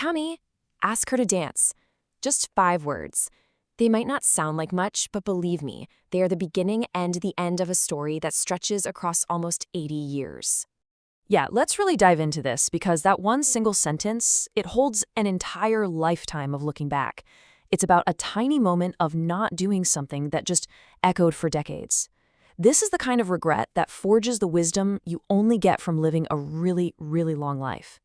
Tommy, ask her to dance. Just 5 words. They might not sound like much, but believe me, they are the beginning and the end of a story that stretches across almost 80 years. Yeah, let's really dive into this because that one single sentence, it holds an entire lifetime of looking back. It's about a tiny moment of not doing something that just echoed for decades. This is the kind of regret that forges the wisdom you only get from living a really, really long life.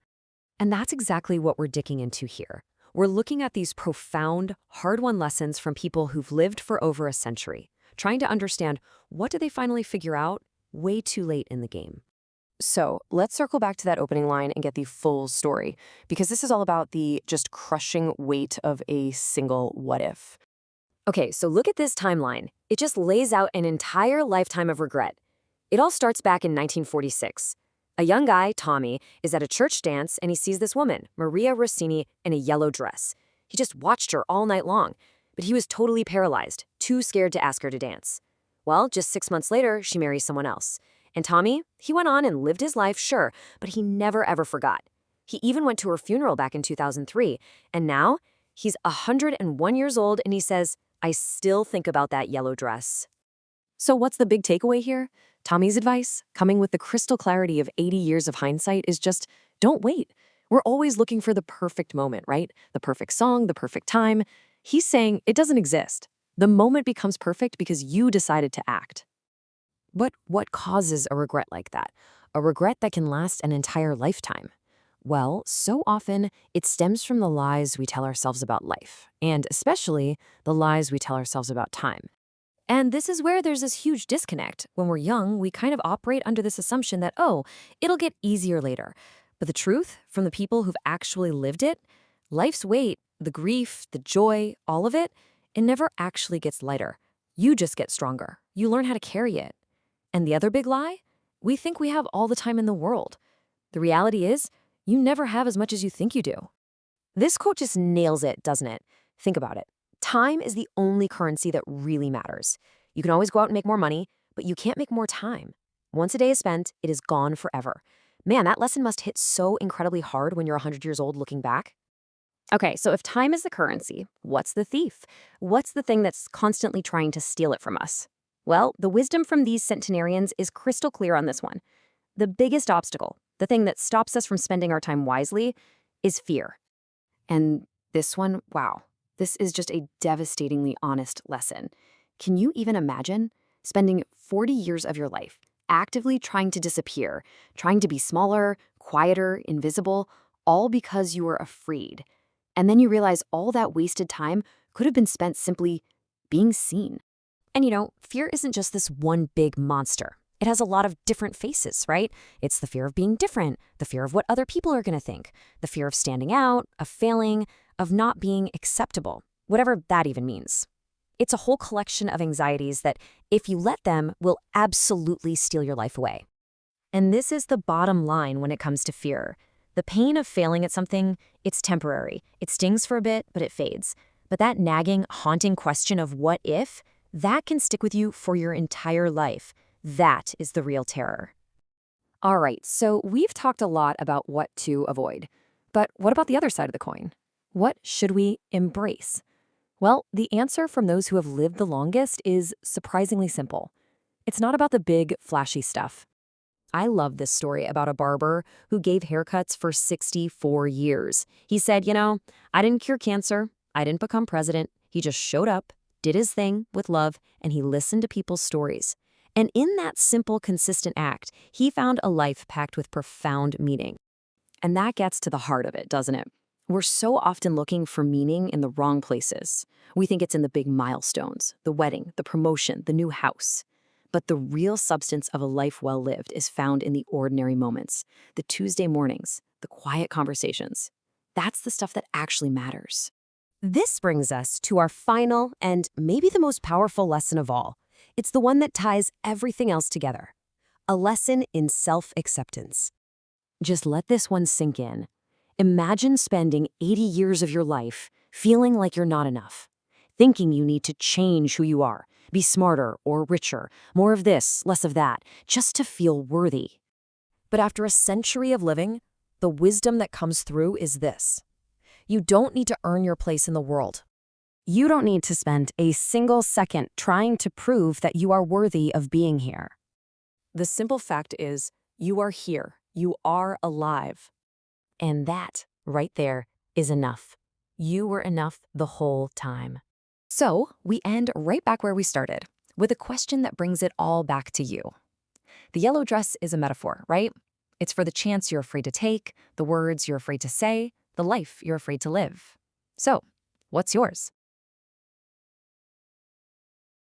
And that's exactly what we're digging into here. We're looking at these profound, hard-won lessons from people who've lived for over a century, trying to understand what did they finally figure out way too late in the game. So let's circle back to that opening line and get the full story, because this is all about the just crushing weight of a single what if. Okay, so look at this timeline. It just lays out an entire lifetime of regret. It all starts back in 1946. A young guy, Tommy, is at a church dance and he sees this woman, Maria Rossini, in a yellow dress. He just watched her all night long, but he was totally paralyzed, too scared to ask her to dance. Well, just 6 months later, she marries someone else. And Tommy, he went on and lived his life, sure, but he never ever forgot. He even went to her funeral back in 2003, and now he's 101 years old and he says, I still think about that yellow dress. So what's the big takeaway here? Tommy's advice, coming with the crystal clarity of 80 years of hindsight, is just don't wait. We're always looking for the perfect moment, right? The perfect song, the perfect time. He's saying it doesn't exist. The moment becomes perfect because you decided to act. But what causes a regret like that? A regret that can last an entire lifetime? Well, so often it stems from the lies we tell ourselves about life, and especially the lies we tell ourselves about time. And this is where there's this huge disconnect. When we're young, we kind of operate under this assumption that, oh, it'll get easier later. But the truth, from the people who've actually lived it, life's weight, the grief, the joy, all of it, it never actually gets lighter. You just get stronger. You learn how to carry it. And the other big lie? We think we have all the time in the world. The reality is, you never have as much as you think you do. This quote just nails it, doesn't it? Think about it. Time is the only currency that really matters. You can always go out and make more money, but you can't make more time. Once a day is spent, it is gone forever. Man, that lesson must hit so incredibly hard when you're 100 years old looking back. Okay, so if time is the currency, what's the thief? What's the thing that's constantly trying to steal it from us? Well, the wisdom from these centenarians is crystal clear on this one. The biggest obstacle, the thing that stops us from spending our time wisely, is fear. And this one, wow, this is just a devastatingly honest lesson. Can you even imagine spending 40 years of your life actively trying to disappear, trying to be smaller, quieter, invisible, all because you were afraid? And then you realize all that wasted time could have been spent simply being seen. And you know, fear isn't just this one big monster. It has a lot of different faces, right? It's the fear of being different, the fear of what other people are going to think, the fear of standing out, of failing, of not being acceptable, whatever that even means. It's a whole collection of anxieties that, if you let them, will absolutely steal your life away. And this is the bottom line when it comes to fear. The pain of failing at something, it's temporary. It stings for a bit, but it fades. But that nagging, haunting question of what if, that can stick with you for your entire life. That is the real terror. All right, so we've talked a lot about what to avoid. But what about the other side of the coin? What should we embrace? Well, the answer from those who have lived the longest is surprisingly simple. It's not about the big, flashy stuff. I love this story about a barber who gave haircuts for 64 years. He said, I didn't cure cancer. I didn't become president. He just showed up, did his thing with love, and he listened to people's stories. And in that simple, consistent act, he found a life packed with profound meaning. And that gets to the heart of it, doesn't it? We're so often looking for meaning in the wrong places. We think it's in the big milestones, the wedding, the promotion, the new house. But the real substance of a life well lived is found in the ordinary moments, the Tuesday mornings, the quiet conversations. That's the stuff that actually matters. This brings us to our final and maybe the most powerful lesson of all. It's the one that ties everything else together. A lesson in self-acceptance. Just let this one sink in. Imagine spending 80 years of your life feeling like you're not enough, thinking you need to change who you are, be smarter or richer, more of this, less of that, just to feel worthy. But after a century of living, the wisdom that comes through is this. You don't need to earn your place in the world. You don't need to spend a single second trying to prove that you are worthy of being here. The simple fact is, you are here. You are alive. And that, right there, is enough. You were enough the whole time. So, we end right back where we started, with a question that brings it all back to you. The yellow dress is a metaphor, right? It's for the chance you're afraid to take, the words you're afraid to say, the life you're afraid to live. So, what's yours?